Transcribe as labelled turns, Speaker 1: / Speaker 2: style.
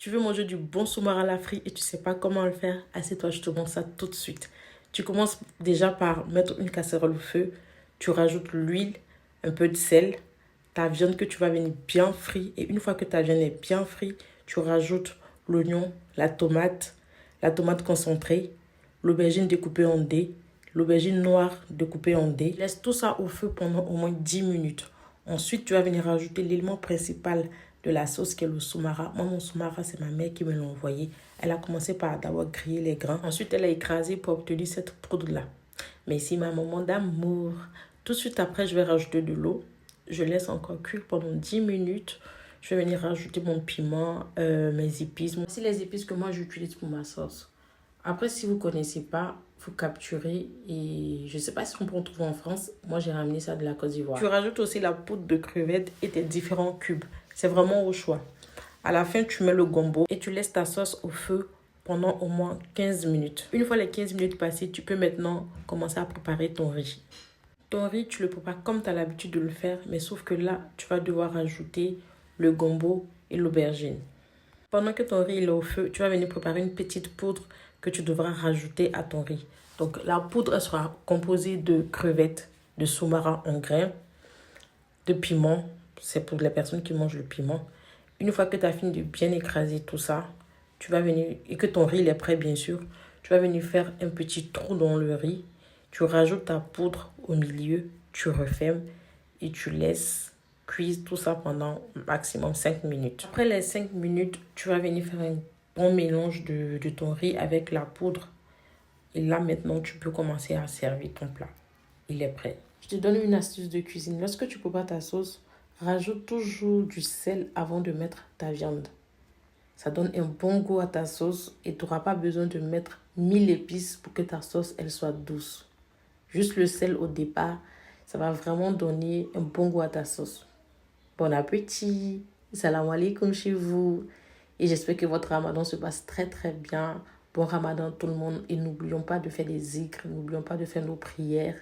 Speaker 1: Tu veux manger du bon saumara à la frite et tu sais pas comment le faire? Assieds-toi, je te montre ça tout de suite. Tu commences déjà par mettre une casserole au feu. Tu rajoutes l'huile, un peu de sel, ta viande que tu vas venir bien frire. Et une fois que ta viande est bien frite, tu rajoutes l'oignon, la tomate concentrée, l'aubergine découpée en dés, l'aubergine noire découpée en dés. Laisse tout ça au feu pendant au moins 10 minutes. Ensuite, tu vas venir rajouter l'élément principal de la sauce qui est le soumara. Moi, mon soumara, c'est ma mère qui me l'a envoyé. Elle a commencé par d'abord griller les grains. Ensuite, elle a écrasé pour obtenir cette poudre-là. Mais c'est ma maman d'amour. Tout de suite après, je vais rajouter de l'eau. Je laisse encore cuire pendant 10 minutes. Je vais venir rajouter mon piment, mes épices. Voici les épices que moi, j'utilise pour ma sauce. Après, si vous ne connaissez pas, vous capturez et je ne sais pas si on peut en trouver en France. Moi, j'ai ramené ça de la Côte d'Ivoire. Tu rajoutes aussi la poudre de crevettes et tes différents cubes. C'est vraiment au choix. À la fin, tu mets le gombo et tu laisses ta sauce au feu pendant au moins 15 minutes. Une fois les 15 minutes passées, tu peux maintenant commencer à préparer ton riz. Ton riz, tu le prépares comme tu as l'habitude de le faire, mais sauf que là, tu vas devoir ajouter le gombo et l'aubergine. Pendant que ton riz est au feu, tu vas venir préparer une petite poudre que tu devras rajouter à ton riz. Donc la poudre elle sera composée de crevettes, de sous-marins en grains, de piment. C'est pour les personnes qui mangent le piment. Une fois que tu as fini de bien écraser tout ça, tu vas venir, et que ton riz est prêt bien sûr, tu vas venir faire un petit trou dans le riz. Tu rajoutes ta poudre au milieu, tu refermes et tu laisses cuire tout ça pendant maximum 5 minutes. Après les 5 minutes, tu vas venir faire un bon mélange de ton riz avec la poudre. Et là, maintenant, tu peux commencer à servir ton plat. Il est prêt. Je te donne une astuce de cuisine. Lorsque tu prépares ta sauce, rajoute toujours du sel avant de mettre ta viande. Ça donne un bon goût à ta sauce et tu n'auras pas besoin de mettre 1000 épices pour que ta sauce elle soit douce. Juste le sel au départ, ça va vraiment donner un bon goût à ta sauce. Bon appétit, salam alaikum chez vous. Et j'espère que votre ramadan se passe très très bien. Bon ramadan tout le monde. Et n'oublions pas de faire des zikrs, n'oublions pas de faire nos prières.